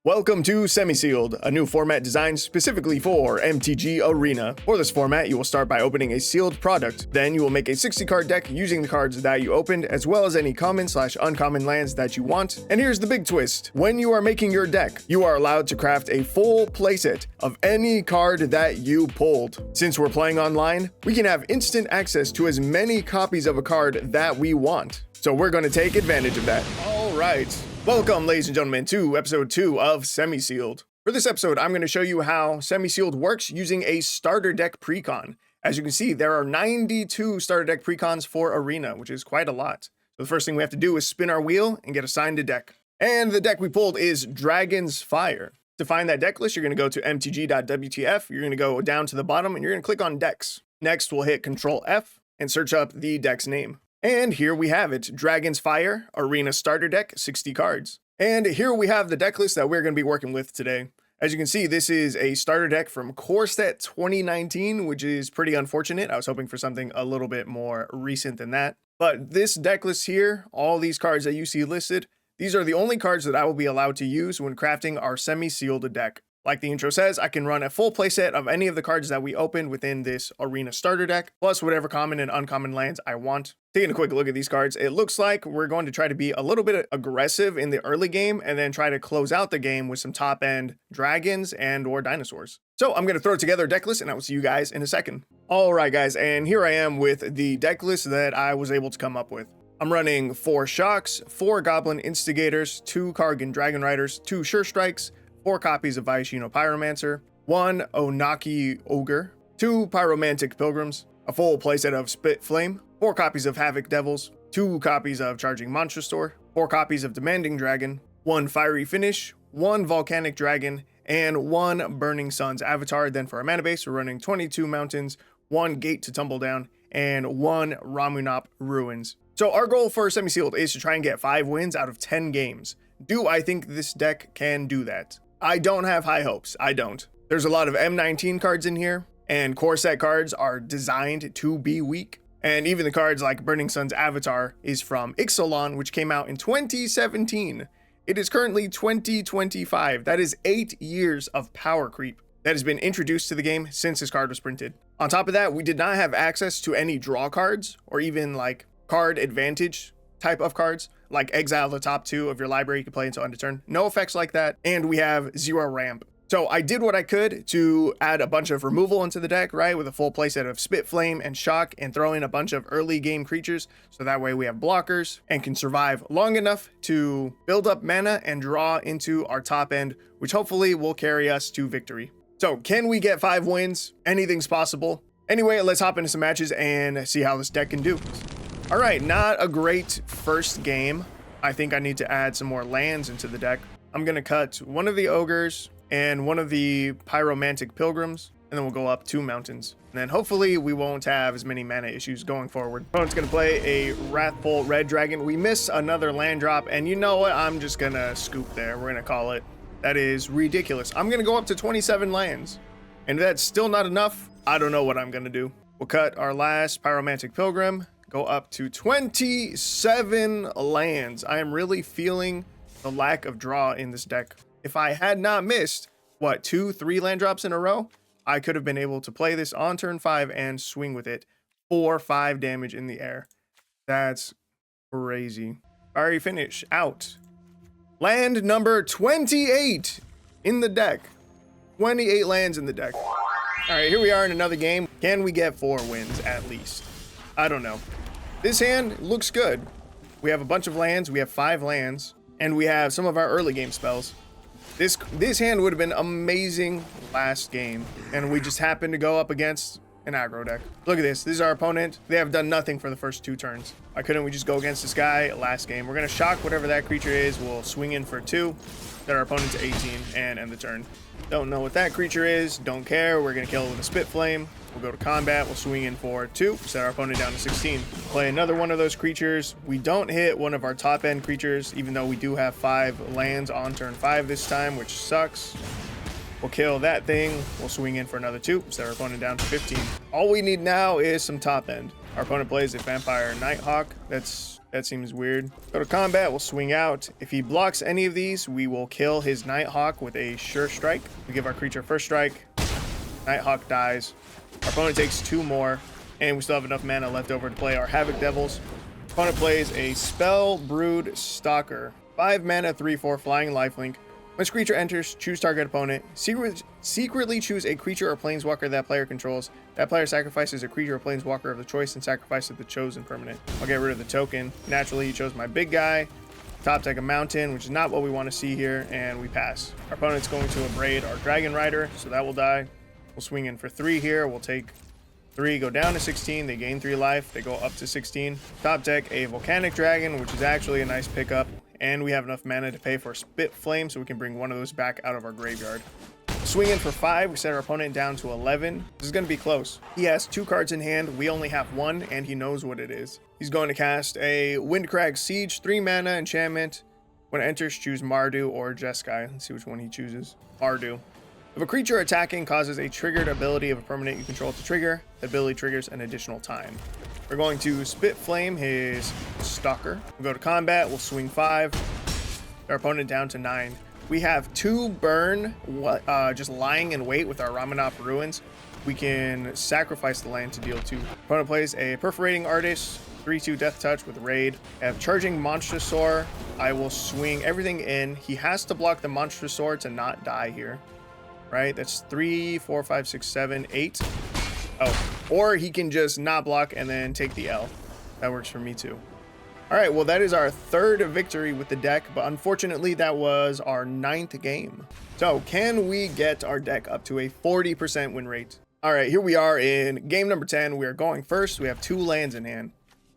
Welcome to Semi-Sealed, a new format designed specifically for MTG Arena. For this format, you will start by opening a sealed product. Then you will make a 60-card deck using the cards that you opened, as well as any common/uncommon lands that you want. And here's the big twist. When you are making your deck, you are allowed to craft a full playset of any card that you pulled. Since we're playing online, we can have instant access to as many copies of a card that we want. So we're going to take advantage of that. All right. Welcome, ladies and gentlemen, to episode 2 of Semi-Sealed. For this episode, I'm going to show you how Semi-Sealed works using a starter deck precon. As you can see, there are 92 starter deck precons for Arena, which is quite a lot. So the first thing we have to do is spin our wheel and get assigned a deck. And the deck we pulled is Dragon's Fire. To find that deck list, you're going to go to mtg.wtf, you're going to go down to the bottom, and you're going to click on Decks. Next, we'll hit Control F and search up the deck's name. And here we have it, Dragon's Fire, Arena Starter Deck, 60 cards. And here we have the deck list that we're going to be working with today. As you can see, this is a starter deck from Core Set 2019, which is pretty unfortunate. I was hoping for something a little bit more recent than that. But this deck list here, all these cards that you see listed, these are the only cards that I will be allowed to use when crafting our semi-sealed deck. Like the intro says, I can run a full playset of any of the cards that we opened within this Arena starter deck, plus whatever common and uncommon lands I want. Taking a quick look at these cards, it looks like we're going to try to be a little bit aggressive in the early game and then try to close out the game with some top-end dragons and or dinosaurs. So I'm going to throw together a deck list and I will see you guys in a second. All right, guys, and here I am with the deck list that I was able to come up with. I'm running 4 Shocks, 4 Goblin Instigators, 2 Kargan Dragon Riders, 2 Sure Strikes, 4 copies of Vishino Pyromancer, 1 Onaki Ogre, 2 Pyromantic Pilgrims, a full playset of Spit Flame, 4 copies of Havoc Devils, 2 copies of Charging Monstrosaur, 4 copies of Demanding Dragon, 1 Fiery Finish, 1 Volcanic Dragon, and 1 Burning Sun's Avatar. Then for our mana base, we're running 22 Mountains, 1 Gate to Tumble Down, and 1 Ramunap Ruins. So our goal for Semi-Sealed is to try and get 5 wins out of 10 games. Do I think this deck can do that? I don't have high hopes. I don't. There's a lot of M19 cards in here, and core set cards are designed to be weak. And even the cards like Burning Sun's Avatar is from Ixalan, which came out in 2017. It is currently 2025. That is 8 years of power creep that has been introduced to the game since this card was printed. On top of that, we did not have access to any draw cards or even like card advantage type of cards, like exile the top 2 of your library you can play until end of turn. No effects like that, and we have 0 ramp. So I did what I could to add a bunch of removal into the deck, right, with a full playset of Spit Flame and Shock, and throw in a bunch of early game creatures, so that way we have blockers and can survive long enough to build up mana and draw into our top end, which hopefully will carry us to victory. So can we get 5 wins? Anything's possible. Anyway, let's hop into some matches and see how this deck can do. All right, not a great first game. I think I need to add some more lands into the deck. I'm gonna cut one of the Ogres and one of the Pyromantic Pilgrims, and then we'll go up 2 Mountains. And then hopefully we won't have as many mana issues going forward. Opponent's gonna play a Wrathful Red Dragon. We miss another land drop, and you know what? I'm just gonna scoop there. We're gonna call it. That is ridiculous. I'm gonna go up to 27 lands. And if that's still not enough, I don't know what I'm gonna do. We'll cut our last Pyromantic Pilgrim, go up to 27 lands. I am really feeling the lack of draw in this deck. If I had not missed, 2-3 land drops in a row, I could have been able to play this on turn 5 and swing with it for 5 damage in the air. That's crazy. Fiery Finish out. Land number 28 in the deck. 28 lands in the deck. All right, here we are in another game. Can we get 4 wins at least? I don't know. This hand looks good. We have a bunch of lands. We have 5 lands, and we have some of our early game spells. This hand would have been amazing last game, and we just happened to go up against an aggro deck. Look at this. This is our opponent. They have done nothing for the first 2 turns. Why couldn't we just go against this guy last game? We're going to shock whatever that creature is. We'll swing in for 2, set our opponent to 18, and end the turn. Don't know what that creature is. Don't care. We're going to kill it with a Spit Flame. We'll go to combat. We'll swing in for 2, set our opponent down to 16. Play another one of those creatures. We don't hit one of our top end creatures, even though we do have 5 lands on turn 5 this time, which sucks. We'll kill that thing. We'll swing in for another 2, set our opponent down to 15. All we need now is some top end. Our opponent plays a Vampire Nighthawk. That's That seems weird. Go to combat, we'll swing out. If he blocks any of these, we will kill his Nighthawk with a sure strike. We give our creature first strike. Nighthawk dies. Our opponent takes 2 more, and we still have enough mana left over to play our Havoc Devils. Opponent plays a Spell Brood Stalker. 5 mana, 3/4 flying lifelink. When this creature enters, choose target opponent. Secretly choose a creature or planeswalker that player controls. That player sacrifices a creature or planeswalker of the choice and sacrifices the chosen permanent. I'll get rid of the token. Naturally, he chose my big guy. Top deck a mountain, which is not what we want to see here, and we pass. Our opponent's going to abrade our Dragon Rider, so that will die. We'll swing in for 3 here. We'll take 3, go down to 16. They gain 3 life. They go up to 16. Top deck a Volcanic Dragon, which is actually a nice pickup. And we have enough mana to pay for Spit Flame, so we can bring one of those back out of our graveyard. Swing in for 5. We set our opponent down to 11. This is going to be close. He has 2 cards in hand. We only have 1, and he knows what it is. He's going to cast a Windcrag Siege, 3 mana enchantment. When it enters, choose Mardu or Jeskai. Let's see which one he chooses. Mardu. If a creature attacking causes a triggered ability of a permanent you control to trigger, the ability triggers an additional time. We're going to Spit Flame his Stalker. We'll go to combat. We'll swing 5. Our opponent down to 9. We have 2 burn just lying in wait with our Ramunap Ruins. We can sacrifice the land to deal 2. Opponent plays a Perforating Artist, 3/2 Death Touch with Raid. I have Charging Monstrosaur. I will swing everything in. He has to block the Monstrosaur to not die here. Right? That's 3, 4, 5, 6, 7, 8. Oh, or he can just not block and then take the L. That works for me too. All right, well, that is our 3rd victory with the deck, but unfortunately that was our 9th game. So can we get our deck up to a 40% win rate? All right, here we are in game number 10. We are going first. We have 2 lands in hand.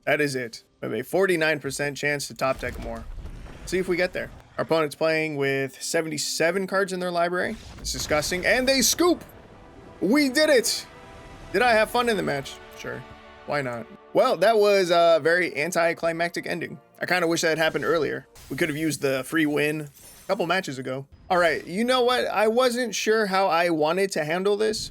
That is it. We have a 49% chance to top deck more. Let's see if we get there. Our opponent's playing with 77 cards in their library. It's disgusting, and they scoop. We did it. Did I have fun in the match? Sure. Why not? Well, that was a very anticlimactic ending. I kind of wish that had happened earlier. We could have used the free win a couple matches ago. All right, you know what? I wasn't sure how I wanted to handle this.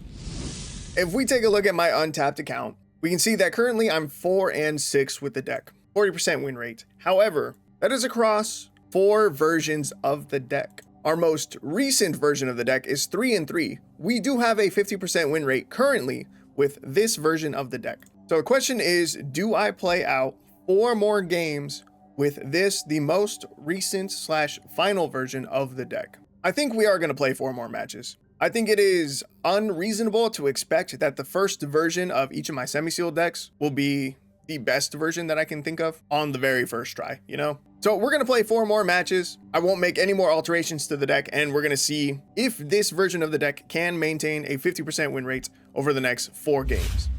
If we take a look at my untapped account, we can see that currently I'm 4 and 6 with the deck. 40% win rate. However, that is across 4 versions of the deck. Our most recent version of the deck is 3 and 3. We do have a 50% win rate currently with this version of the deck. So the question is, do I play out 4 more games with this, the most recent / final version of the deck? I think we are going to play 4 more matches. I think it is unreasonable to expect that the first version of each of my semi-sealed decks will be the best version that I can think of on the very first try, you know? So we're going to play 4 more matches. I won't make any more alterations to the deck, and we're going to see if this version of the deck can maintain a 50% win rate over the next 4 games.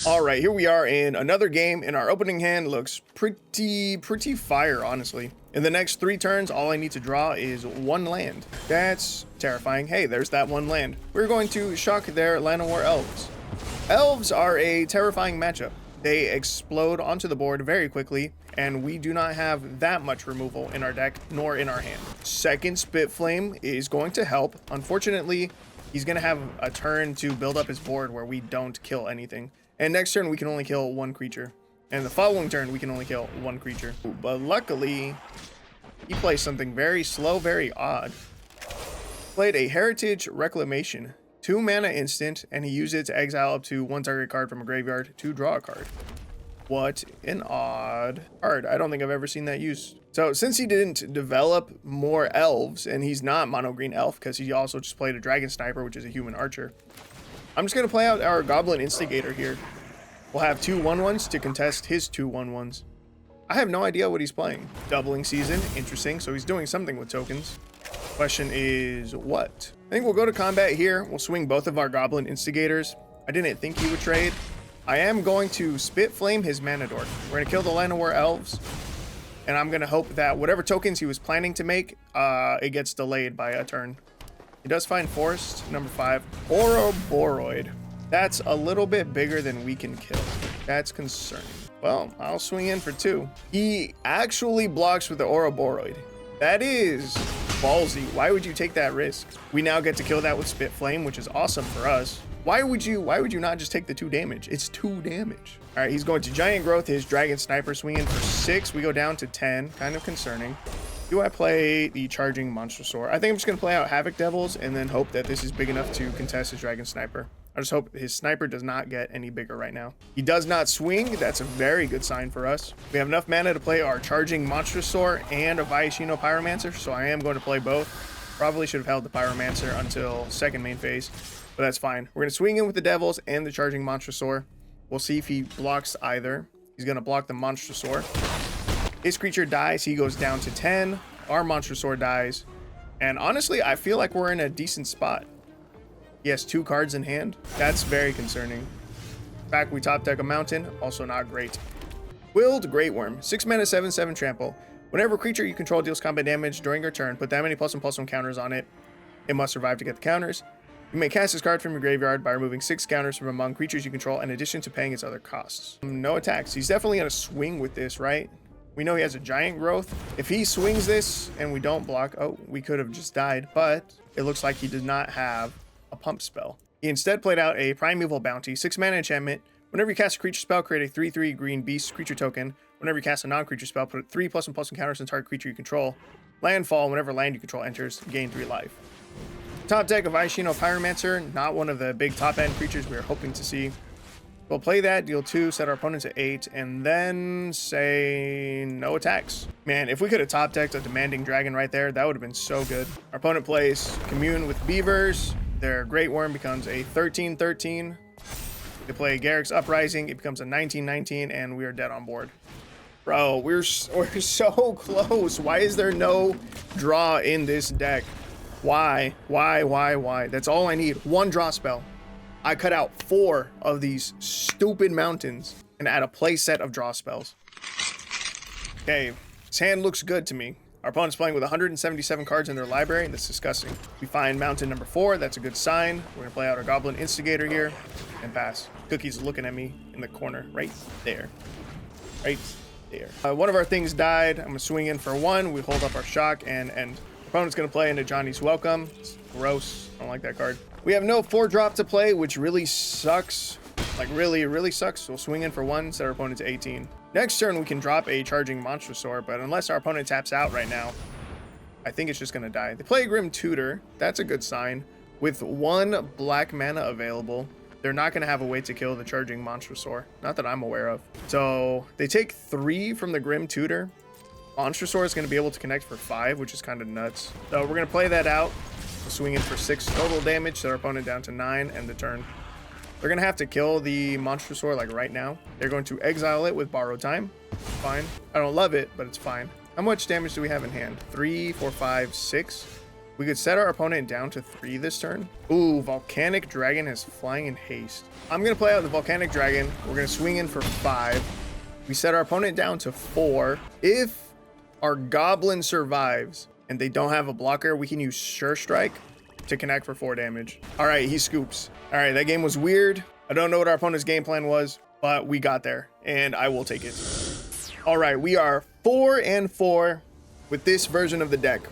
All right, here we are in another game, and our opening hand looks pretty fire, honestly. In the next 3 turns, all I need to draw is 1 land. That's terrifying. Hey, there's that 1 land. We're going to shock their Llanowar Elves. Elves are a terrifying matchup. They explode onto the board very quickly, and we do not have that much removal in our deck, nor in our hand. Second Spit Flame is going to help. Unfortunately, he's going to have a turn to build up his board where we don't kill anything. And next turn, we can only kill 1 creature. And the following turn, we can only kill 1 creature. But luckily, he plays something very slow, very odd. Played a Heritage Reclamation. 2 mana instant, and he used it to exile up to 1 target card from a graveyard to draw a card. What an odd card. I don't think I've ever seen that used. So since he didn't develop more elves, and he's not mono green elf because he also just played a Dragon Sniper, which is a human archer, I'm just going to play out our Goblin Instigator here. We'll have 2 1/1s to contest his 2 1/1s. I have no idea what he's playing. Doubling Season, interesting. So he's doing something with tokens. Question is what? I think we'll go to combat here. We'll swing both of our Goblin Instigators. I didn't think he would trade. I am going to Spit Flame his Mana Dork. We're going to kill the Llanowar Elves. And I'm going to hope that whatever tokens he was planning to make, it gets delayed by a turn. He does find Forest, number 5. Oroboroid. That's a little bit bigger than we can kill. That's concerning. Well, I'll swing in for 2. He actually blocks with the Oroboroid. That is ballsy. Why would you take that risk? We now get to kill that with Spit Flame, which is awesome for us. Why would you not just take the 2 damage? It's 2 damage. All right, he's going to Giant Growth, his Dragon Sniper, swinging for 6. We go down to 10, kind of concerning. Do I play the Charging Monstrosaur? I think I'm just going to play out Havoc Devils and then hope that this is big enough to contest his Dragon Sniper. I just hope his Sniper does not get any bigger right now. He does not swing. That's a very good sign for us. We have enough mana to play our Charging Monstrosaur and a Viashino Pyromancer, so I am going to play both. Probably should have held the Pyromancer until second main phase, but that's fine. We're going to swing in with the Devils and the Charging Monstrosaur. We'll see if he blocks either. He's going to block the Monstrosaur. His creature dies. He goes down to 10. Our Monstrosaur dies. And honestly, I feel like we're in a decent spot. He has 2 cards in hand. That's very concerning. In fact, we top deck a Mountain. Also not great. Willed Great Worm. 6 mana, 7/7 trample. Whenever a creature you control deals combat damage during your turn, put that many +1/+1 counters on it. It must survive to get the counters. You may cast this card from your graveyard by removing 6 counters from among creatures you control in addition to paying its other costs. No attacks. He's definitely going to swing with this, right? We know he has a Giant Growth. If he swings this and we don't block, oh, we could have just died, but it looks like he did not have a pump spell. He instead played out a Primeval Bounty, 6 mana enchantment. Whenever you cast a creature spell, create a 3/3 green beast creature token. Whenever you cast a non-creature spell, put 3 +1/+1 counters on target creature you control. Landfall, whenever land you control enters, gain 3 life. Top deck of Viashino Pyromancer, not one of the big top end creatures we were hoping to see. We'll play that, deal 2, set our opponent to 8, and then say no attacks. Man, if we could have top decked a Demanding Dragon right there, that would have been so good. Our opponent plays Commune with Beavers. Their Great Worm becomes a 13/13. They play Garruk's Uprising, it becomes a 19/19, and we are dead on board. Bro, we're so close. Why is there no draw in this deck? Why? That's all I need. 1 draw spell. I cut out 4 of these stupid mountains and add a play set of draw spells. Okay, his hand looks good to me. Our opponent's playing with 177 cards in their library. That's disgusting. We find mountain number 4. That's a good sign. We're gonna play out our Goblin Instigator here and pass. Cookie's looking at me in the corner right there. Right there. One of our things died. I'm gonna swing in for 1. We hold up our shock and end. Opponent's gonna play into Johnny's Welcome. It's gross. I don't like that card. We have no 4-drop to play, which really sucks. Like really sucks. We'll swing in for 1, set our opponent to 18. Next turn we can drop a Charging Monstrosaur, but unless our opponent taps out right now, I think it's just gonna die. They play Grim Tutor. That's a good sign. With 1 black mana available, they're not gonna have a way to kill the Charging Monstrosaur. Not that I'm aware of. So they take 3 from the Grim Tutor. Monstrosaur is gonna be able to connect for 5, which is kind of nuts. So we're gonna play that out. We'll swing in for 6 total damage, set our opponent down to 9, end the turn. They're gonna have to kill the Monstrosaur like right now. They're going to exile it with Borrowed Time. Fine. I don't love it, but it's fine. How much damage do we have in hand? 3, 4, 5, 6. We could set our opponent down to 3 this turn. Ooh, Volcanic Dragon is flying in haste. I'm gonna play out the Volcanic Dragon. We're gonna swing in for 5. We set our opponent down to 4. If our Goblin survives and they don't have a blocker, we can use Sure Strike to connect for 4 damage. All right, he scoops. All right, that game was weird. I don't know what our opponent's game plan was, but we got there, and I will take it. All right, we are 4-4 with this version of the deck.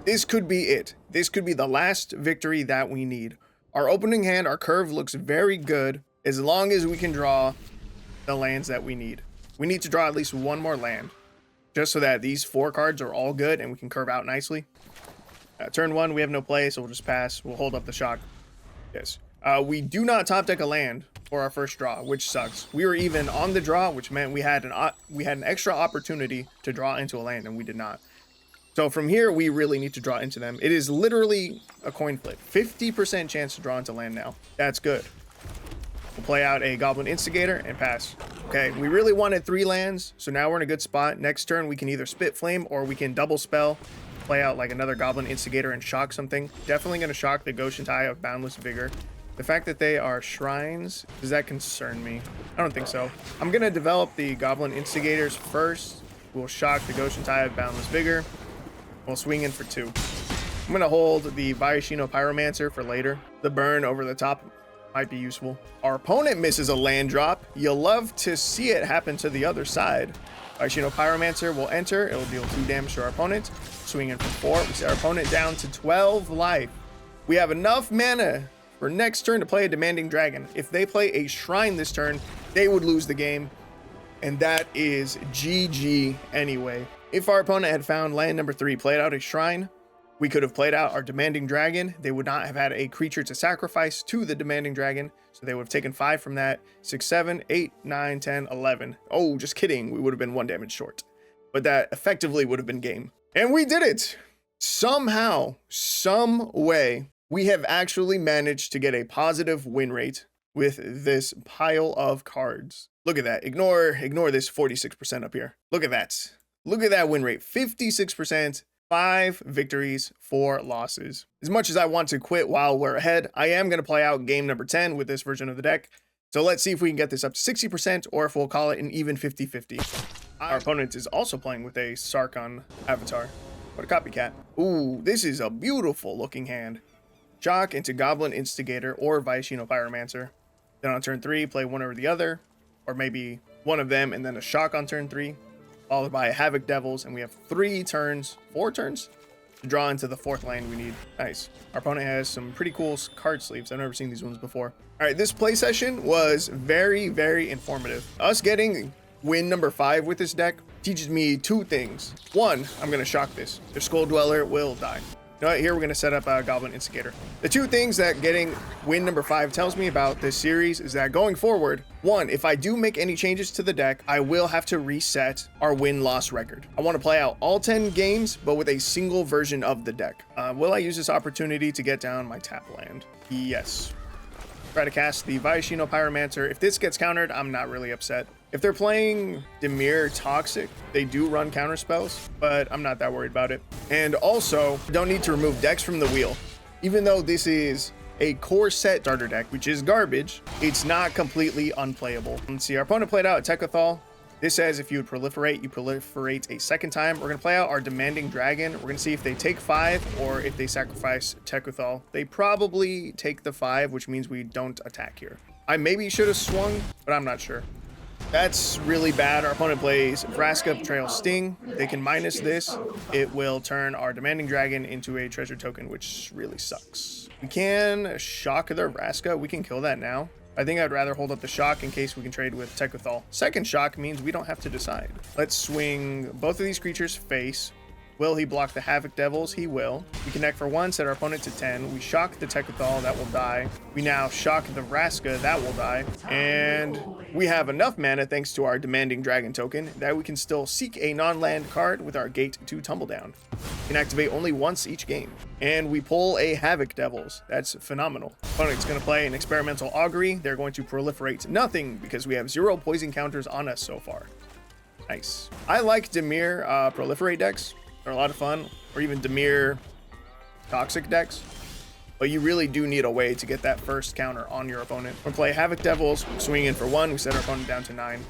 This could be it. This could be the last victory that we need. Our opening hand, our curve looks very good as long as we can draw the lands that we need. We need to draw at least 1 more land, just so that these 4 cards are all good and we can curve out nicely. Turn 1, we have no play, so we'll just pass. We'll hold up the shock. Yes. We do not top deck a land for our first draw, which sucks. We were even on the draw, which meant we had an extra opportunity to draw into a land, and we did not. So from here, we really need to draw into them. It is literally a coin flip. 50% chance to draw into land now. That's good. We'll play out a Goblin Instigator and pass. Okay, we really wanted 3 lands, so now we're in a good spot. Next turn, we can either Spit Flame or we can double spell, play out like another Goblin Instigator and shock something. Definitely going to shock the Goshentai of Boundless Vigor. The fact that they are shrines, does that concern me? I don't think so. I'm going to develop the Goblin Instigators first. We'll shock the Goshentai of Boundless Vigor. We'll swing in for 2. I'm going to hold the Viashino Pyromancer for later. The burn over the top might be useful. Our opponent misses a land drop. You'll love to see it happen to the other side. Viashino Pyromancer will enter. It will deal 2 damage to our opponent. swinging for 4. We set our opponent down to 12 life. We have enough mana for next turn to play a Demanding Dragon. If they play a Shrine this turn, they would lose the game. And that is GG anyway. If our opponent had found land number 3, played out a Shrine, we could have played out our Demanding Dragon. They would not have had a creature to sacrifice to the Demanding Dragon. So they would have taken 5 from that. 6, 7, 8, 9, 10, 11. Oh, just kidding. We would have been 1 damage short. But that effectively would have been game. And we did it! Somehow, some way, we have actually managed to get a positive win rate with this pile of cards. Look at that. Ignore this 46% up here. Look at that. Look at that win rate. 56%. 5 victories, 4 losses. As much as I want to quit while we're ahead, I am going to play out game number 10 with this version of the deck. So let's see if we can get this up to 60% or if we'll call it an even 50-50. Our opponent is also playing with a Sarkhan avatar. What a copycat. Ooh, this is a beautiful looking hand. Shock into Goblin Instigator or Viashino Pyromancer. Then on turn 3, play one or the other, or maybe one of them and then a Shock on turn 3. Followed by a Havoc Devils, and we have 4 turns to draw into the 4th land we need. Nice. Our opponent has some pretty cool card sleeves. I've never seen these ones before. All right, this play session was very, very informative. Us getting win number 5 with this deck teaches me 2 things. 1, I'm going to shock this. The Skull Dweller will die. You know what, here we're going to set up a Goblin Instigator. The 2 things that getting win number 5 tells me about this series is that going forward, 1, if I do make any changes to the deck, I will have to reset our win-loss record. I want to play out all 10 games, but with a single version of the deck. Will I use this opportunity to get down my tap land? Yes. Try to cast the Viashino Pyromancer. If this gets countered, I'm not really upset. If they're playing Dimir Toxic, they do run counter spells, but I'm not that worried about it. And also, don't need to remove decks from the wheel. Even though this is a core set starter deck, which is garbage, it's not completely unplayable. Let's see, our opponent played out a Tekkathal. This says if you would proliferate, you proliferate a 2nd time. We're going to play out our Demanding Dragon. We're going to see if they take 5 or if they sacrifice Tekkathal. They probably take the 5, which means we don't attack here. I maybe should have swung, but I'm not sure. That's really bad. Our opponent plays Vraska Betrayal Sting. They can minus this. It will turn our Demanding Dragon into a treasure token, which really sucks. We can shock their Vraska. We can kill that now. I think I'd rather hold up the shock in case we can trade with Tekkathal. 2nd shock means we don't have to decide. Let's swing both of these creatures face. Will he block the Havoc Devils? He will. We connect for 1, set our opponent to 10. We shock the Tekkathal, that will die. We now shock the Vraska, that will die. And we have enough mana thanks to our Demanding Dragon token that we can still seek a non-land card with our Gate to Tumbledown. We can activate only once each game. And we pull a Havoc Devils. That's phenomenal. Opponent's going to play an Experimental Augury. They're going to proliferate nothing because we have 0 poison counters on us so far. Nice. I like Dimir proliferate decks. They're a lot of fun, or even Dimir Toxic decks. But you really do need a way to get that first counter on your opponent. We'll play Havoc Devils, swing in for 1, we set our opponent down to 9.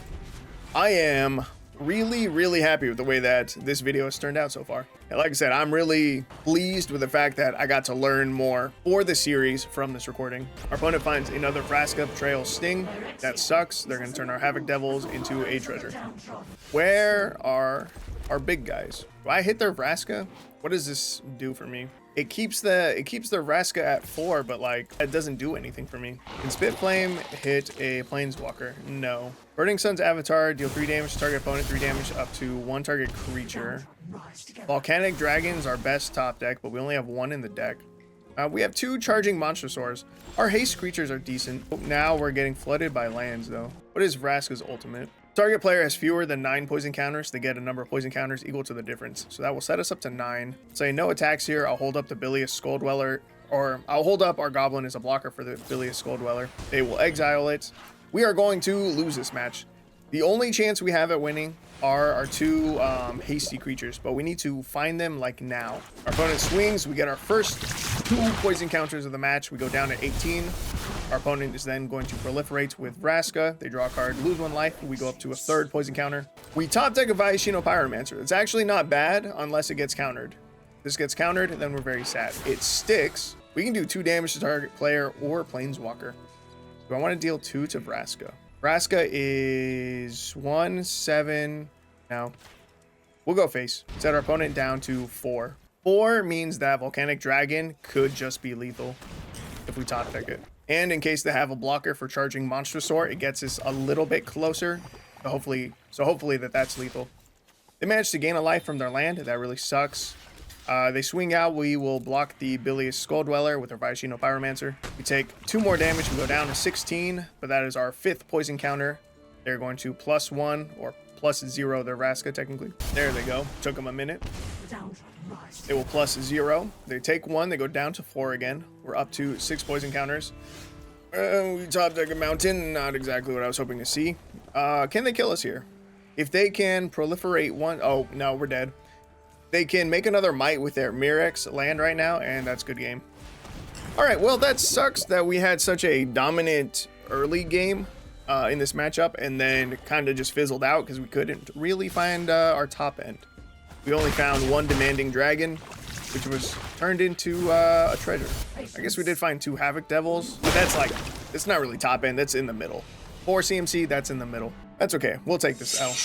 I am really, really happy with the way that this video has turned out so far. And like I said, I'm really pleased with the fact that I got to learn more for the series from this recording. Our opponent finds another Vraska Betrayal Sting. That sucks. They're going to turn our Havoc Devils into a treasure. Where are our big guys? Do I hit their Vraska? What does this do for me? It keeps the Vraska at 4, but like it doesn't do anything for me. Can Spitflame hit a Planeswalker? No. Burning Sun's Avatar, deal 3 damage to target opponent, 3 damage up to 1 target creature. Volcanic Dragon's our best top deck, but we only have 1 in the deck. We have 2 Charging Monstrosaurs. Our haste creatures are decent. Now we're getting flooded by lands though. What is Vraska's ultimate? Target player has fewer than 9 poison counters. They get a number of poison counters equal to the difference. So that will set us up to 9. Say no attacks here. I'll hold up the Bilious Skull Dweller, or I'll hold up our Goblin as a blocker for the Bilious Skull Dweller. They will exile it. We are going to lose this match. The only chance we have at winning are our 2 hasty creatures, but we need to find them like now. Our opponent swings. We get our first 2 poison counters of the match. We go down to 18. Our opponent is then going to proliferate with Vraska. They draw a card, lose 1 life. We go up to a 3rd poison counter. We top deck a Viashino Pyromancer. It's actually not bad unless it gets countered. If this gets countered, then we're very sad. It sticks. We can do 2 damage to target player or Planeswalker. Do I want to deal 2 to Vraska? Vraska is 1, 7. No. We'll go face. Set our opponent down to 4. 4 means that Volcanic Dragon could just be lethal if we top deck it. And in case they have a blocker for charging Monstrosaur, it gets us a little bit closer. So hopefully that's lethal. They managed to gain a life from their land. That really sucks. They swing out. We will block the Bilious Skull Dweller with our Viashino Pyromancer. We take 2 more damage. We go down to 16, but that is our 5th poison counter. They're going to +1 or +0 their Vraska technically. There they go. Took them a minute. They will +0. They take 1. They go down to 4 again. We're up to 6 poison counters. We top deck a mountain. Not exactly what I was hoping to see. Can they kill us here? If they can proliferate 1... Oh, no, we're dead. They can make another Might with their Mirrex land right now, and that's good game. Alright, well, that sucks that we had such a dominant early game in this matchup, and then kind of just fizzled out because we couldn't really find our top end. We only found 1 demanding dragon, which was turned into a treasure. I guess we did find 2 Havoc Devils, but that's like, it's not really top end, that's in the middle. 4 CMC, that's in the middle. That's okay, we'll take this L.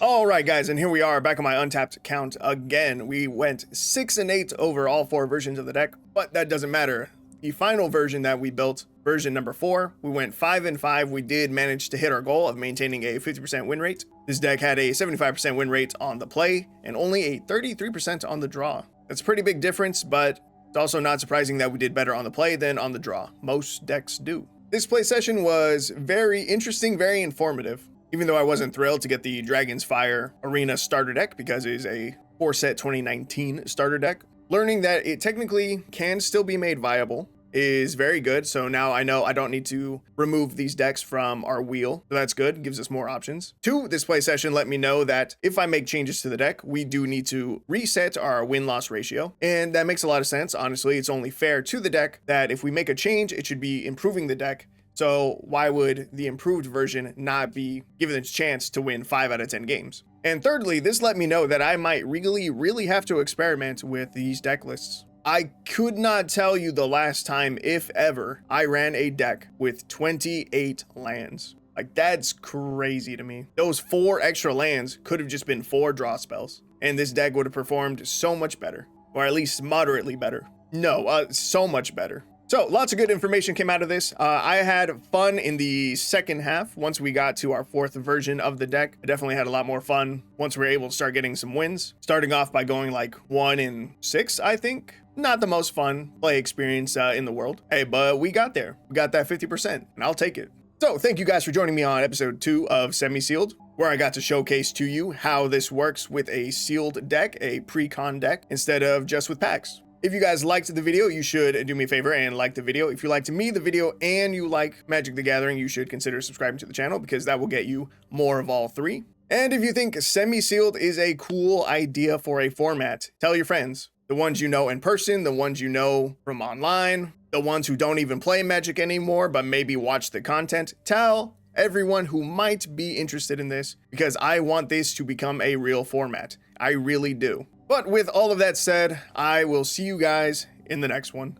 All right, guys, and here we are back on my untapped count again. We went 6 and 8 over all 4 versions of the deck, but that doesn't matter. The final version that we built, version number 4, we went 5 and 5. We did manage to hit our goal of maintaining a 50% win rate. This deck had a 75% win rate on the play and only a 33% on the draw. That's a pretty big difference, but it's also not surprising that we did better on the play than on the draw. Most decks do. This play session was very interesting, very informative. Even though I wasn't thrilled to get the Dragon's Fire Arena starter deck because it is a 4-set 2019 starter deck, learning that it technically can still be made viable is very good. So now I know I don't need to remove these decks from our wheel. So that's good, gives us more options. 2, this play session let me know that if I make changes to the deck, we do need to reset our win-loss ratio. And that makes a lot of sense. Honestly, it's only fair to the deck that if we make a change, it should be improving the deck. So why would the improved version not be given its chance to win 5 out of 10 games? And thirdly, this let me know that I might really have to experiment with these deck lists. I could not tell you the last time, if ever, I ran a deck with 28 lands. Like, that's crazy to me. Those 4 extra lands could have just been 4 draw spells, and this deck would have performed so much better, or at least moderately better. No, so much better. So lots of good information came out of this. I had fun in the second half. Once we got to our 4th version of the deck, I definitely had a lot more fun once we were able to start getting some wins. Starting off by going like 1 and 6, I think. Not the most fun play experience in the world. Hey, but we got there. We got that 50%, and I'll take it. So thank you guys for joining me on episode 2 of Semi-Sealed, where I got to showcase to you how this works with a sealed deck, a pre-con deck, instead of just with packs. If you guys liked the video, you should do me a favor and like the video. If you liked the video and you like Magic the Gathering, you should consider subscribing to the channel because that will get you more of all 3. And if you think Semi-Sealed is a cool idea for a format, tell your friends. The ones you know in person, the ones you know from online, the ones who don't even play Magic anymore but maybe watch the content. Tell everyone who might be interested in this because I want this to become a real format. I really do. But with all of that said, I will see you guys in the next one.